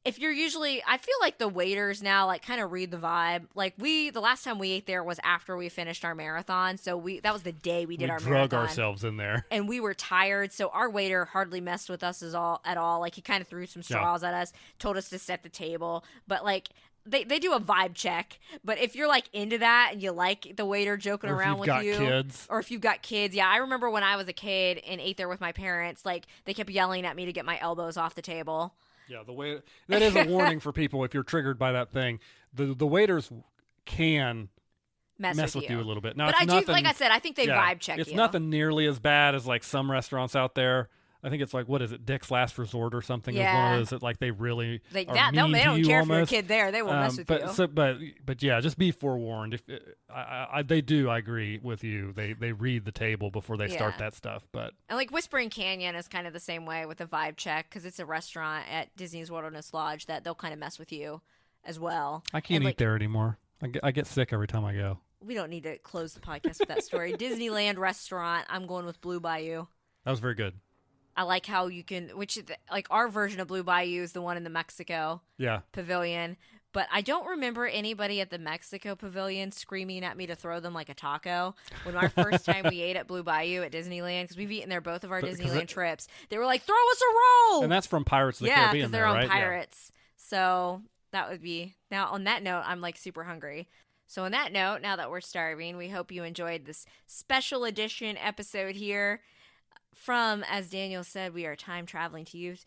if you're I feel like the waiters now like kind of read the vibe. Like the last time we ate there was after we finished our marathon. So that was the day we did our marathon. We drug ourselves in there. And we were tired. So our waiter hardly messed with us at all. Like he kind of threw some straws at us, told us to set the table. But like they do a vibe check. But if you're like into that and you like the waiter joking around with you. Kids. Or if you've got kids. Yeah, I remember when I was a kid and ate there with my parents, like they kept yelling at me to get my elbows off the table. Yeah, that is a warning for people if you're triggered by that thing. The waiters can mess with you a little bit. Now, but like I said, I think they vibe check you. It's nothing nearly as bad as like some restaurants out there. I think it's like, what is it, Dick's Last Resort or something? Yeah. Is one of those that like they really they are mean don't to you care almost. if you're a kid there. They will mess with you. But yeah, just be forewarned. If they do, I agree with you. They read the table before they start that stuff. But and like Whispering Canyon is kind of the same way with a vibe check because it's a restaurant at Disney's Wilderness Lodge that they'll kind of mess with you as well. I can't eat there anymore. I get sick every time I go. We don't need to close the podcast with that story. Disneyland restaurant. I'm going with Blue Bayou. That was very good. I like how you can, like our version of Blue Bayou is the one in the Mexico pavilion. But I don't remember anybody at the Mexico pavilion screaming at me to throw them like a taco. When our first time we ate at Blue Bayou at Disneyland, because we've eaten there both of our Disneyland trips, they were like, throw us a roll! And that's from Pirates of the Caribbean, because they're on right? Pirates. Yeah. So that would be, now on that note, I'm like super hungry. So on that note, now that we're starving, we hope you enjoyed this special edition episode here. From, as Daniel said, we are time traveling to you,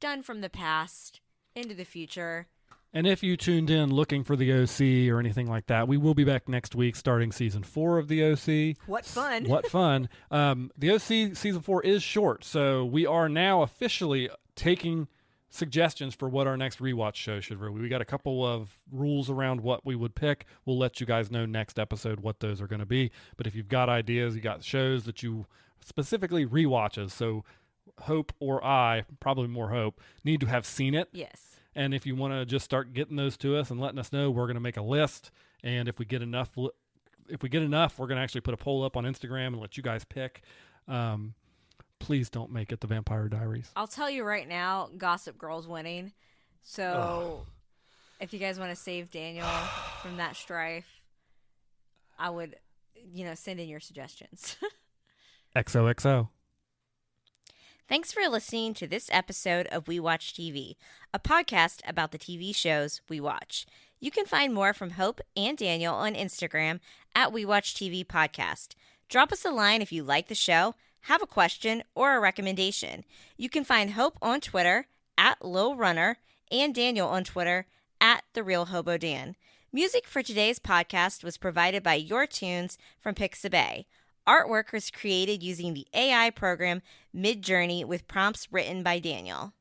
done from the past into the future. And if you tuned in looking for the OC or anything like that, we will be back next week starting season 4 of the OC. What fun. What fun. The OC season 4 is short, so we are now officially taking suggestions for what our next rewatch show should be. We got a couple of rules around what we would pick. We'll let you guys know next episode what those are going to be. But if you've got ideas, you got shows that you specifically rewatches, so Hope or I, probably more Hope, need to have seen it. Yes. And if you want to just start getting those to us and letting us know, we're going to make a list. And if we get enough, we're going to actually put a poll up on Instagram and let you guys pick. Please don't make it the Vampire Diaries. I'll tell you right now, Gossip Girl's winning. So if you guys want to save Daniel from that strife, I would, send in your suggestions. XOXO. Thanks for listening to this episode of We Watch TV, a podcast about the TV shows we watch. You can find more from Hope and Daniel on Instagram at We Watch TV Podcast. Drop us a line if you like the show, have a question, or a recommendation. You can find Hope on Twitter at Lil Runner and Daniel on Twitter at The Real Hobo Dan. Music for today's podcast was provided by Your Tunes from Pixabay. Artwork was created using the AI program Midjourney with prompts written by Daniel.